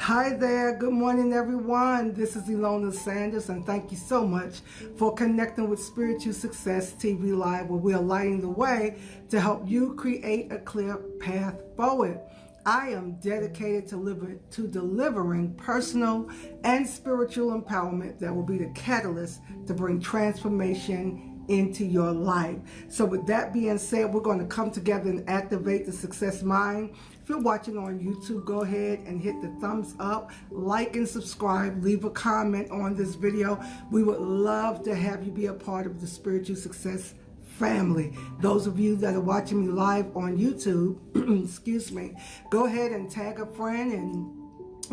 Hi there, good morning everyone. This is Ilona Sanders and thank you so much for connecting with Spiritual Success TV Live, where we are lighting the way to help you create a clear path forward. I am dedicated to delivering personal and spiritual empowerment that will be the catalyst to bring transformation into your life. So with that being said, we're going to come together and activate the success mind. If you're watching on YouTube, go ahead and hit the thumbs up, like and subscribe, leave a comment on this video. We would love to have you be a part of the Spiritual Success family. Those of you that are watching me live on YouTube, excuse me, go ahead and tag a friend, and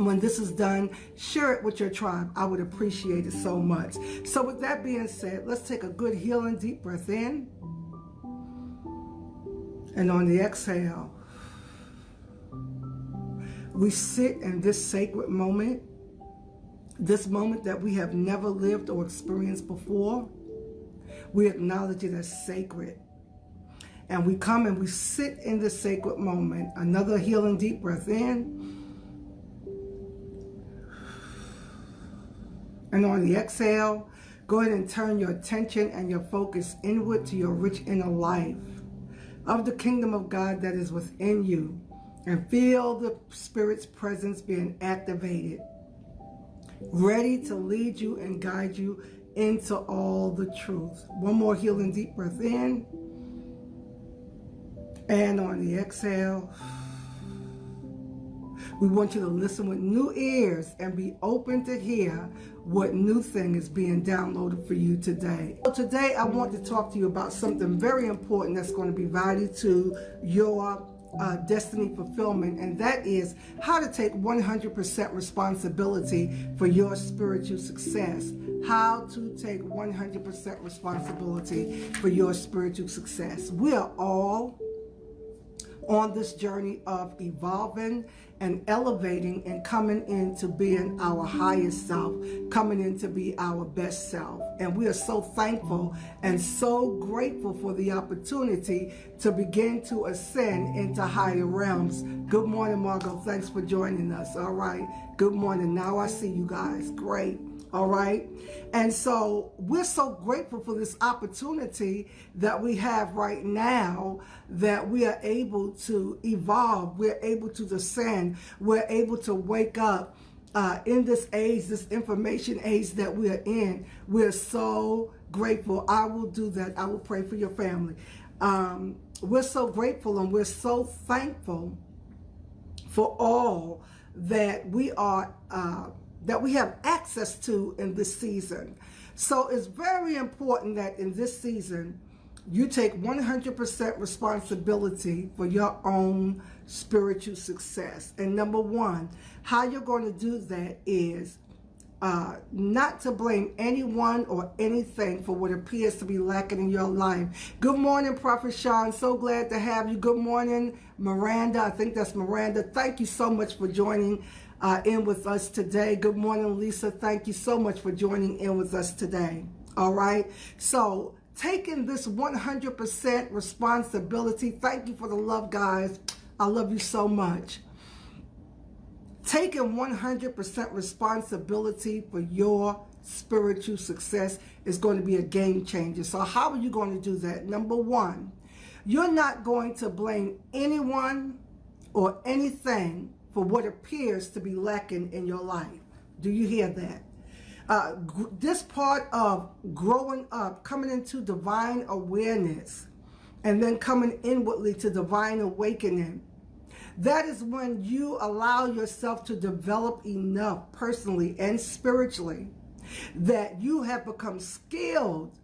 when this is done, share it with your tribe. I would appreciate it so much. So with that being said, let's take a good healing deep breath in. And on the exhale, we sit in this sacred moment, this moment that we have never lived or experienced before. We acknowledge it as sacred. And we come and we sit in this sacred moment. Another healing deep breath in. And on the exhale, go ahead and turn your attention and your focus inward to your rich inner life of the kingdom of God that is within you. And feel the Spirit's presence being activated, ready to lead you and guide you into all the truth. One more healing deep breath in. And on the exhale, we want you to listen with new ears and be open to hear what new thing is being downloaded for you today. So today I want to talk to you about something very important that's going to be valued to your destiny fulfillment, and that is how to take 100% responsibility for your spiritual success. How to take 100% responsibility for your spiritual success. We are all on this journey of evolving and elevating and coming into being our highest self, coming into be our best self. And we are so thankful and so grateful for the opportunity to begin to ascend into higher realms. Good morning, Margot. Thanks for joining us. All right. Good morning. Now I see you guys. Great. All right. And so we're so grateful for this opportunity that we have right now, that we are able to evolve. We're able to descend. We're able to wake up in this age, this information age that we are in. We're so grateful. I will do that. I will pray for your family. We're so grateful and we're so thankful for all that we are that we have access to in this season. So it's very important that in this season, you take 100% responsibility for your own spiritual success. And number one, how you're going to do that is not to blame anyone or anything for what appears to be lacking in your life. Good morning, Prophet Sean. So glad to have you. Good morning, Miranda. I think that's Miranda. Thank you so much for joining in with us today. Good morning, Lisa. Thank you so much for joining in with us today. All right. So taking this 100% responsibility. Thank you for the love, guys. I love you so much. Taking 100% responsibility for your spiritual success is going to be a game changer. So how are you going to do that? Number one, you're not going to blame anyone or anything for what appears to be lacking in your life. Do you hear that? This part of growing up, coming into divine awareness, and then coming inwardly to divine awakening, that is when you allow yourself to develop enough personally and spiritually that you have become skilled,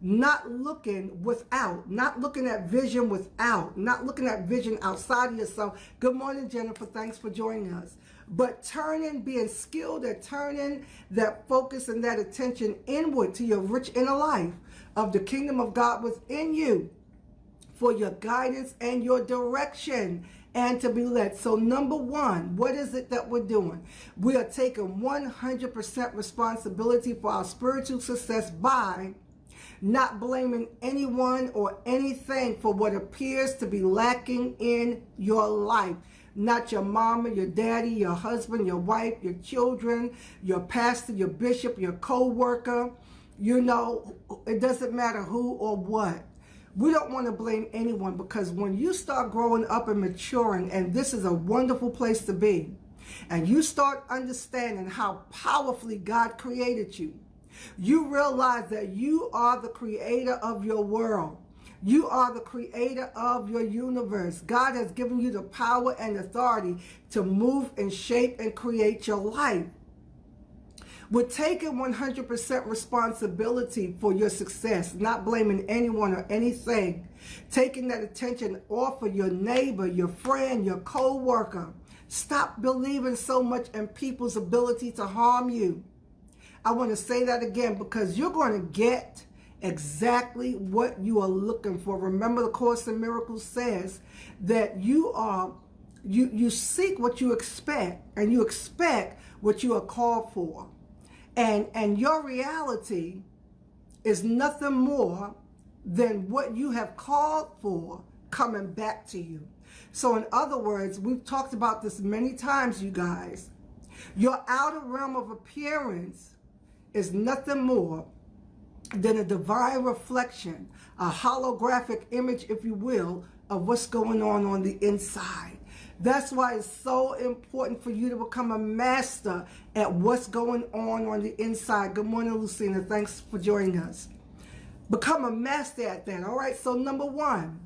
not looking without, not looking at vision without, not looking at vision outside of yourself. Good morning, Jennifer. Thanks for joining us. But being skilled at turning that focus and that attention inward to your rich inner life of the kingdom of God within you for your guidance and your direction and to be led. So number one, what is it that we're doing? We are taking 100% responsibility for our spiritual success by not blaming anyone or anything for what appears to be lacking in your life. not your mama, your daddy, your husband, your wife, your children, your pastor, your bishop, your co-worker. You know, it doesn't matter who or what. We don't want to blame anyone, because when you start growing up and maturing, and this is a wonderful place to be, and you start understanding how powerfully God created you, you realize that you are the creator of your world. You are the creator of your universe. God has given you the power and authority to move and shape and create your life. We're taking 100% responsibility for your success, not blaming anyone or anything. Taking that attention off of your neighbor, your friend, your co-worker. Stop believing so much in people's ability to harm you. I want to say that again, because you're going to get exactly what you are looking for. Remember, the Course in Miracles says that you seek what you expect, and you expect what you are called for. And your reality is nothing more than what you have called for coming back to you. So in other words, we've talked about this many times, you guys. Your outer realm of appearance is nothing more than a divine reflection, a holographic image, if you will, of what's going on the inside. That's why it's so important for you to become a master at what's going on the inside. Good morning, Lucina. Thanks for joining us. Become a master at that. All right. So number one,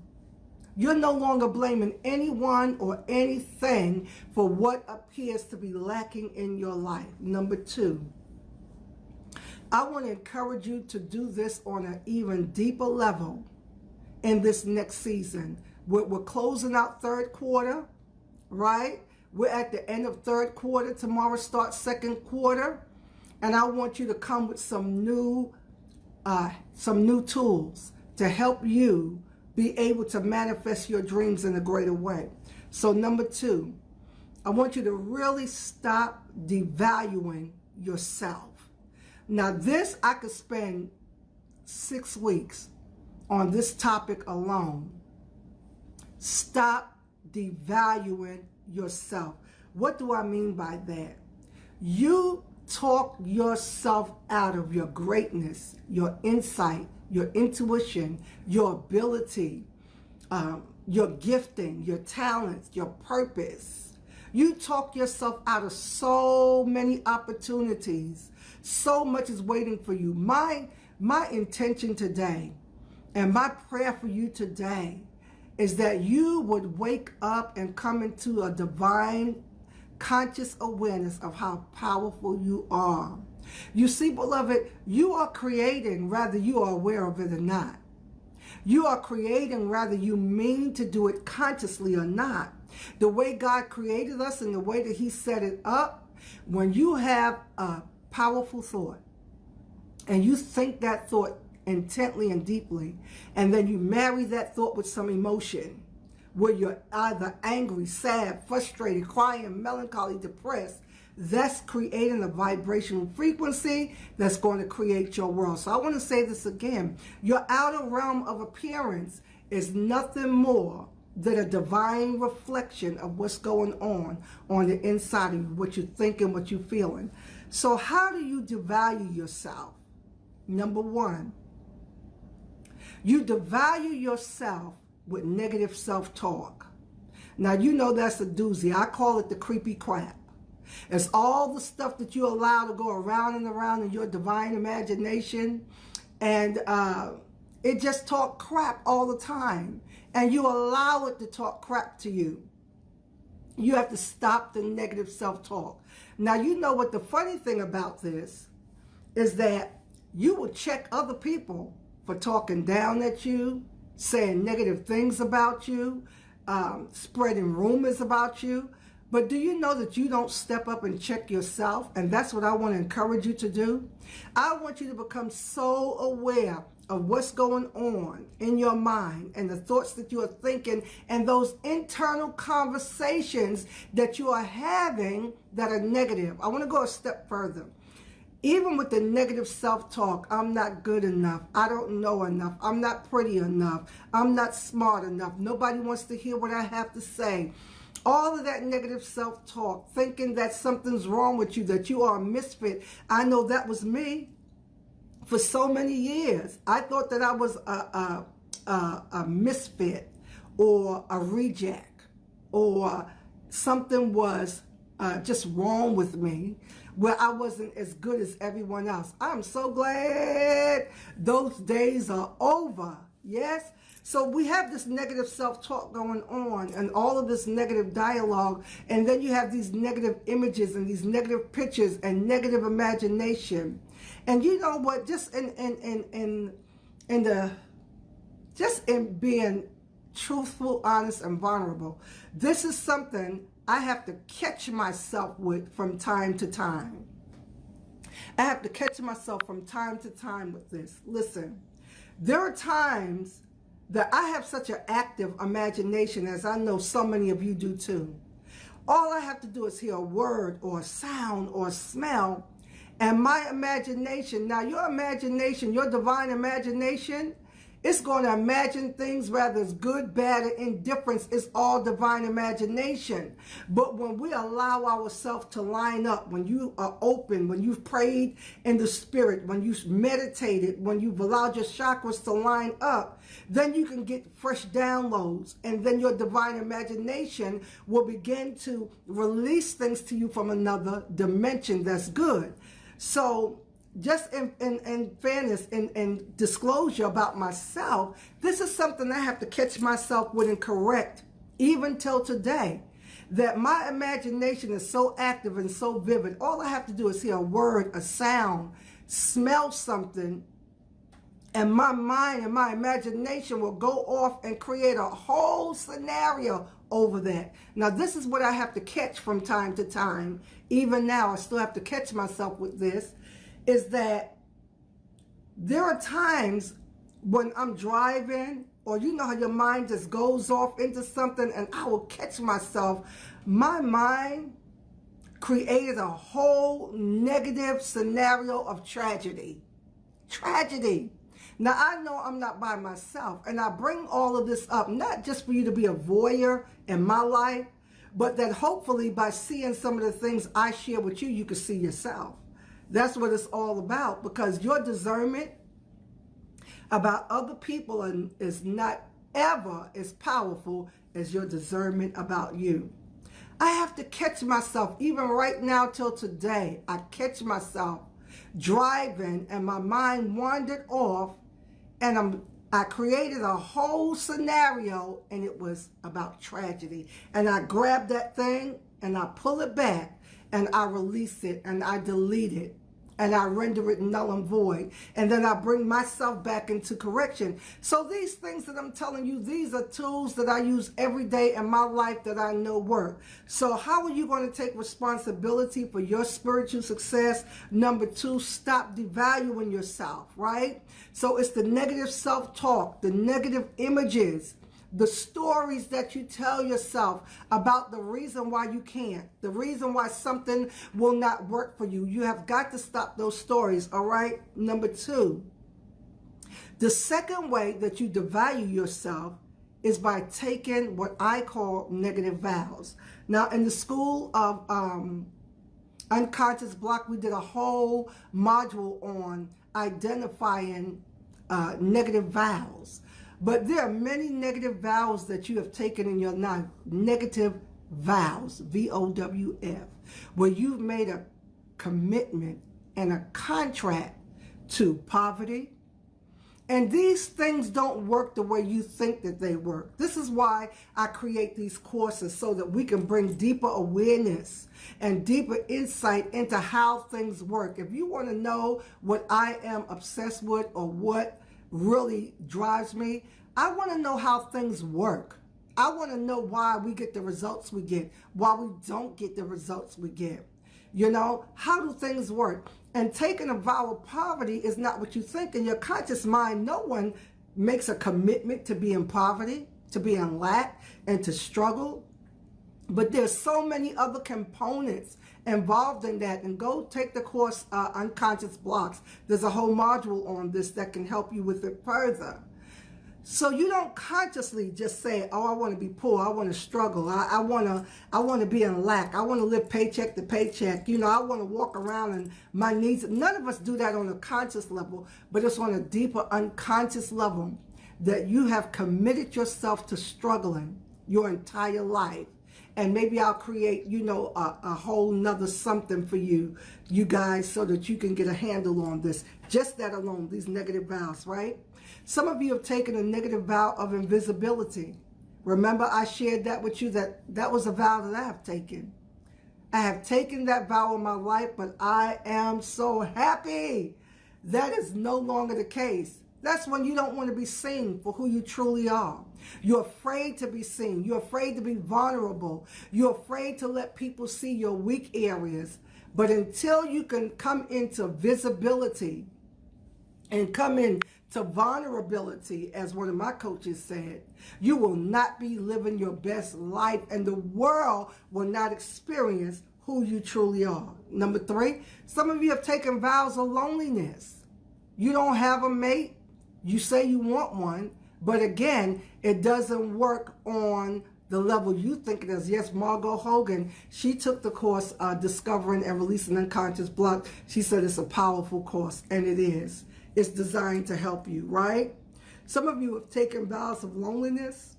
you're no longer blaming anyone or anything for what appears to be lacking in your life. Number two, I want to encourage you to do this on an even deeper level in this next season. We're closing out third quarter, right? We're at the end of third quarter. Tomorrow starts second quarter. And I want you to come with some new tools to help you be able to manifest your dreams in a greater way. So number two, I want you to really stop devaluing yourself. Now this, I could spend 6 weeks on this topic alone. Stop devaluing yourself. What do I mean by that? You talk yourself out of your greatness, your insight, your intuition, your ability, your gifting, your talents, your purpose. You talk yourself out of so many opportunities. So much is waiting for you. My intention today and my prayer for you today is that you would wake up and come into a divine conscious awareness of how powerful you are. You see, beloved, you are creating whether you are aware of it or not. You are creating whether you mean to do it consciously or not. The way God created us and the way that he set it up, when you have a powerful thought and you think that thought intently and deeply, and then you marry that thought with some emotion where you're either angry, sad, frustrated, crying, melancholy, depressed, that's creating a vibrational frequency that's going to create your world. So I want to say this again. Your outer realm of appearance is nothing more than a divine reflection of what's going on the inside of you, what you're thinking, what you're feeling. So how do you devalue yourself? Number one, you devalue yourself with negative self-talk. Now, you know that's a doozy. I call it the creepy crap. It's all the stuff that you allow to go around and around in your divine imagination, and it just talk crap all the time, and you allow it to talk crap to you. You have to stop the negative self-talk. Now, you know what the funny thing about this is, that you will check other people for talking down at you, saying negative things about you, spreading rumors about you. But do you know that you don't step up and check yourself? And that's what I want to encourage you to do. I want you to become so aware of what's going on in your mind and the thoughts that you are thinking and those internal conversations that you are having that are negative. I want to go a step further. Even with the negative self-talk, I'm not good enough, I don't know enough, I'm not pretty enough, I'm not smart enough, nobody wants to hear what I have to say. All of that negative self-talk, thinking that something's wrong with you, that you are a misfit. I know that was me for so many years. I thought that I was a misfit or a reject, or something was just wrong with me, where I wasn't as good as everyone else. I'm so glad those days are over. Yes? So we have this negative self-talk going on and all of this negative dialogue, and then you have these negative images and these negative pictures and negative imagination. And you know what, just in being truthful, honest, and vulnerable, this is something I have to catch myself with from time to time. I have to catch myself from time to time with this. Listen, there are times that I have such an active imagination, as I know so many of you do too. All I have to do is hear a word or a sound or a smell, and my imagination, now your imagination, your divine imagination, it's going to imagine things, whether it's good, bad, or indifference. It's all divine imagination. But when we allow ourselves to line up, when you are open, when you've prayed in the spirit, when you've meditated, when you've allowed your chakras to line up, then you can get fresh downloads. And then your divine imagination will begin to release things to you from another dimension that's good. So just in fairness and disclosure about myself, this is something I have to catch myself with and correct, even till today, that my imagination is so active and so vivid. All I have to do is hear a word, a sound, smell something, and my mind and my imagination will go off and create a whole scenario over that. Now, this is what I have to catch from time to time. Even now, I still have to catch myself with this. Is that there are times when I'm driving, or you know how your mind just goes off into something, and I will catch myself. My mind created a whole negative scenario of tragedy. Tragedy. Now, I know I'm not by myself, and I bring all of this up, not just for you to be a voyeur in my life, but that hopefully by seeing some of the things I share with you, you can see yourself. That's what it's all about, because your discernment about other people is not ever as powerful as your discernment about you. I have to catch myself, even right now till today, I catch myself driving and my mind wandered off, and I created a whole scenario, and it was about tragedy. And I grab that thing and I pull it back, and I release it, and I delete it, and I render it null and void, and then I bring myself back into correction. So these things that I'm telling you, these are tools that I use every day in my life that I know work. So how are you going to take responsibility for your spiritual success? Number two, stop devaluing yourself, right? So it's the negative self-talk, the negative images, the stories that you tell yourself about the reason why you can't, the reason why something will not work for you. You have got to stop those stories, all right? Number two, the second way that you devalue yourself is by taking what I call negative vows. Now, in the School of Unconscious Block, we did a whole module on identifying negative vows. But there are many negative vows that you have taken in your life. Negative vows, V-O-W-F, where you've made a commitment and a contract to poverty. And these things don't work the way you think that they work. This is why I create these courses, so that we can bring deeper awareness and deeper insight into how things work. If you want to know what I am obsessed with, or what really drives me, I want to know how things work. I want to know why we get the results we get, why we don't get the results we get. You know, how do things work? And taking a vow of poverty is not what you think. In your conscious mind, no one makes a commitment to be in poverty, to be in lack, and to struggle. But there's so many other components involved in that. And go take the course, Unconscious Blocks. There's a whole module on this that can help you with it further. So you don't consciously just say, oh, I want to be poor. I want to struggle. I want to be in lack. I want to live paycheck to paycheck. You know, I want to walk around and my needs. None of us do that on a conscious level, but it's on a deeper unconscious level that you have committed yourself to struggling your entire life. And maybe I'll create, you know, a whole nother something for you guys, so that you can get a handle on this. Just that alone, these negative vows, right? Some of you have taken a negative vow of invisibility. Remember, I shared that with you, that was a vow that I have taken. I have taken that vow in my life, but I am so happy that is no longer the case. That's when you don't want to be seen for who you truly are. You're afraid to be seen. You're afraid to be vulnerable. You're afraid to let people see your weak areas. But until you can come into visibility and come into vulnerability, as one of my coaches said, you will not be living your best life, and the world will not experience who you truly are. Number 3, some of you have taken vows of loneliness. You don't have a mate. You say you want one, but again, it doesn't work on the level you think it is. Yes, Margot Hogan, she took the course, Discovering and Releasing Unconscious Block. She said it's a powerful course, and it is. It's designed to help you, right? Some of you have taken vows of loneliness.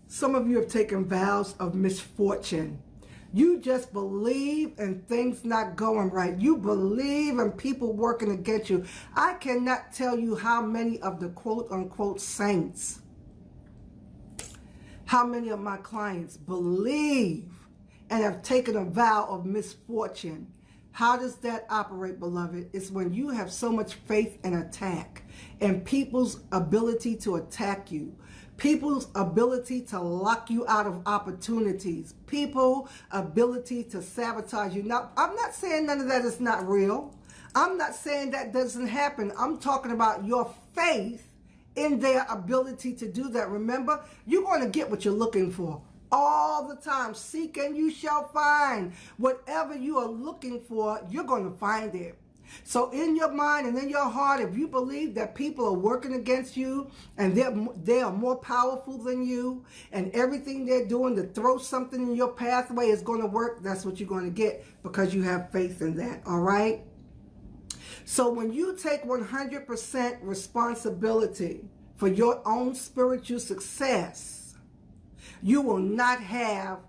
Some of you have taken vows of misfortune. You just believe in things not going right. You believe in people working against you. I cannot tell you how many of the quote-unquote saints, how many of my clients believe and have taken a vow of misfortune. How does that operate, beloved? It's when you have so much faith in attack and people's ability to attack you, people's ability to lock you out of opportunities, people's ability to sabotage you. Now, I'm not saying none of that is not real. I'm not saying that doesn't happen. I'm talking about your faith in their ability to do that. Remember, you're going to get what you're looking for. All the time. Seek and you shall find. Whatever you are looking for, you're going to find it. So in your mind and in your heart, if you believe that people are working against you and they are more powerful than you, and everything they're doing to throw something in your pathway is going to work, that's what you're going to get, because you have faith in that. All right? So when you take 100% responsibility for your own spiritual success, you will not have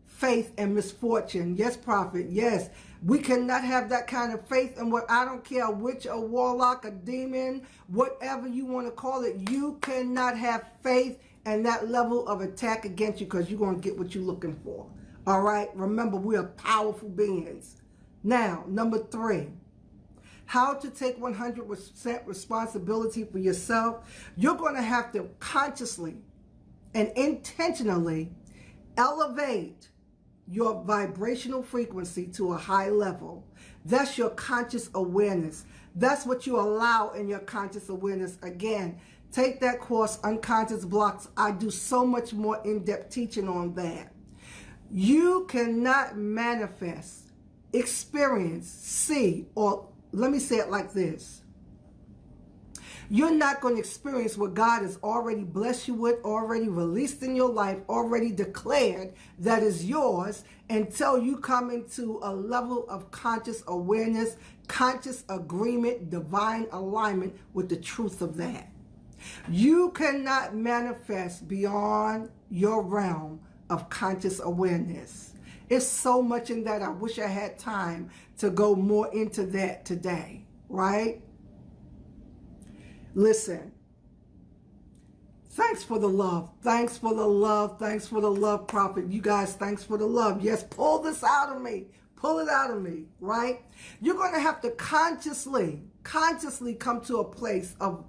faith in misfortune. Yes, prophet. Yes, we cannot have that kind of faith in what, I don't care, a witch, a warlock, a demon, whatever you want to call it. You cannot have faith in that level of attack against you, because you're going to get what you're looking for. All right? Remember, we are powerful beings. Now, number 3. How to take 100% responsibility for yourself. You're going to have to consciously and intentionally elevate your vibrational frequency to a high level. That's your conscious awareness. That's what you allow in your conscious awareness. Again, take that course, Unconscious Blocks. I do so much more in-depth teaching on that. You cannot manifest, experience, see, or let me say it like this. You're not going to experience what God has already blessed you with, already released in your life, already declared that is yours, until you come into a level of conscious awareness, conscious agreement, divine alignment with the truth of that. You cannot manifest beyond your realm of conscious awareness. It's so much in that. I wish I had time to go more into that today, right? Listen, thanks for the love. Thanks for the love. Thanks for the love, prophet. You guys, thanks for the love. Yes, pull this out of me. Pull it out of me, right? You're going to have to consciously come to a place of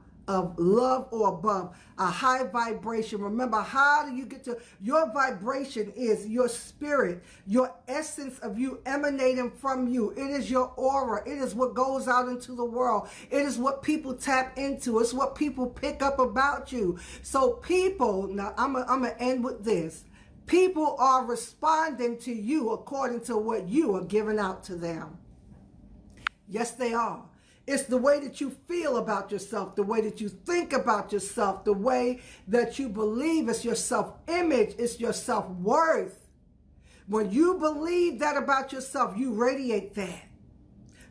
love or above, a high vibration. Remember, how do you get to, your vibration is your spirit, your essence of you emanating from you. It is your aura. It is what goes out into the world. It is what people tap into. It's what people pick up about you. So people, now I'm going to end with this. People are responding to you according to what you are giving out to them. Yes, they are. It's the way that you feel about yourself, the way that you think about yourself, the way that you believe. It's your self-image, it's your self-worth. When you believe that about yourself, you radiate that.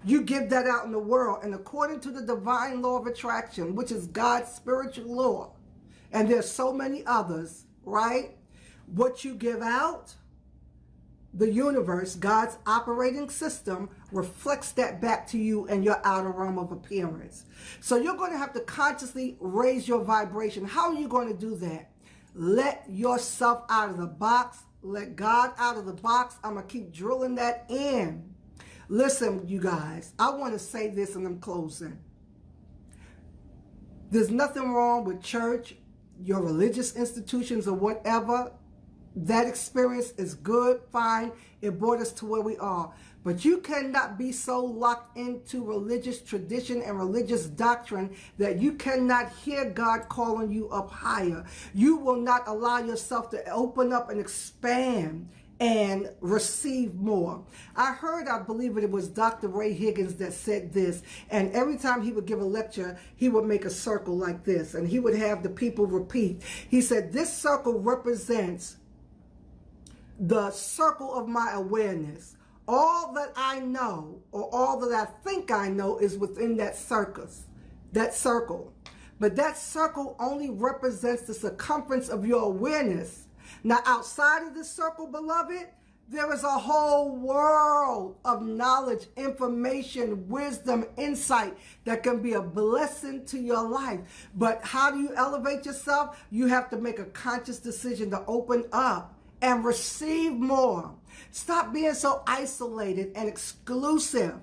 You give that out in the world. And according to the divine law of attraction, which is God's spiritual law, and there's so many others, right? What you give out, the universe, God's operating system, reflects that back to you and your outer realm of appearance. So you're going to have to consciously raise your vibration. How are you going to do that? Let yourself out of the box. Let God out of the box. I'm going to keep drilling that in. Listen, you guys, I want to say this and I'm closing. There's nothing wrong with church, your religious institutions or whatever. That experience is good, fine. It brought us to where we are. But you cannot be so locked into religious tradition and religious doctrine that you cannot hear God calling you up higher. You will not allow yourself to open up and expand and receive more. I believe it was Dr. Ray Higgins that said this, and every time he would give a lecture, he would make a circle like this, and he would have the people repeat. He said, this circle represents the circle of my awareness. All that I know, or all that I think I know, is within that circle. But that circle only represents the circumference of your awareness. Now, outside of this circle, beloved, there is a whole world of knowledge, information, wisdom, insight that can be a blessing to your life. But how do you elevate yourself? You have to make a conscious decision to open up and receive more. Stop being so isolated and exclusive.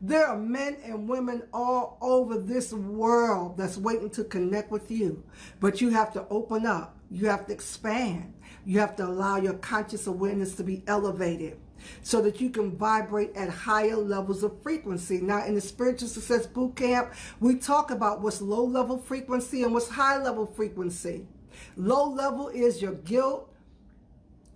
There are men and women all over this world that's waiting to connect with you. But you have to open up. You have to expand. You have to allow your conscious awareness to be elevated so that you can vibrate at higher levels of frequency. Now, in the Spiritual Success Bootcamp, we talk about what's low-level frequency and what's high-level frequency. Low level is your guilt,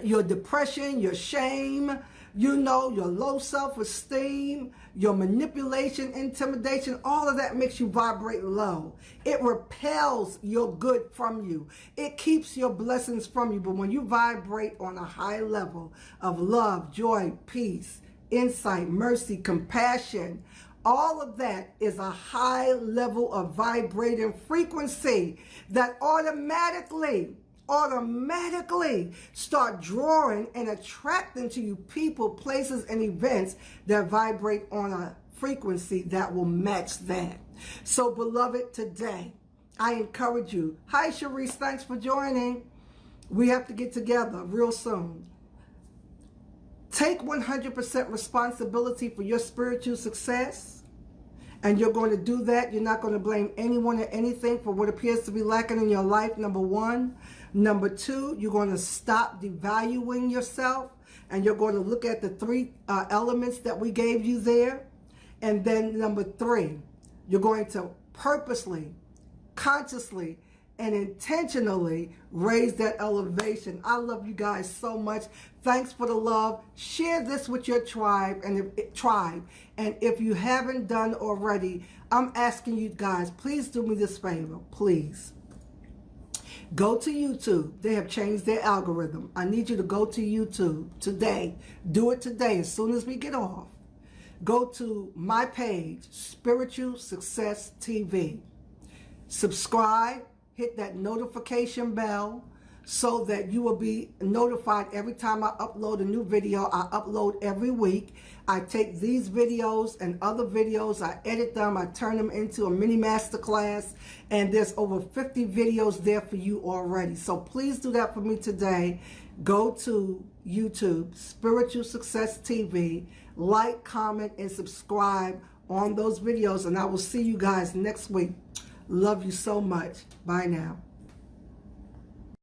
your depression, your shame, your low self-esteem, your manipulation, intimidation. All of that makes you vibrate low. It repels your good from you. It keeps your blessings from you. But when you vibrate on a high level of love, joy, peace, insight, mercy, compassion, all of that is a high level of vibrating frequency that automatically start drawing and attracting to you people, places, and events that vibrate on a frequency that will match that. So, beloved, today, I encourage you. Hi, Sharice. Thanks for joining. We have to get together real soon. Take 100% responsibility for your spiritual success. And you're going to do that. You're not going to blame anyone or anything for what appears to be lacking in your life, number one. Number two, you're going to stop devaluing yourself. And you're going to look at the three elements that we gave you there. And then number three, you're going to purposely, consciously, and intentionally raise that elevation. I love you guys so much. Thanks for the love. Share this with your tribe. And if you haven't done already, I'm asking you guys, please do me this favor, please. Go to YouTube. They have changed their algorithm. I need you to go to YouTube today. Do it today as soon as we get off. Go to my page, Spiritual Success TV. Subscribe. Hit that notification bell so that you will be notified every time I upload a new video. I upload every week. I take these videos and other videos, I edit them, I turn them into a mini masterclass, and there's over 50 videos there for you already. So please do that for me today. Go to YouTube, Spiritual Success TV, like, comment, and subscribe on those videos, and I will see you guys next week. Love you so much. Bye now.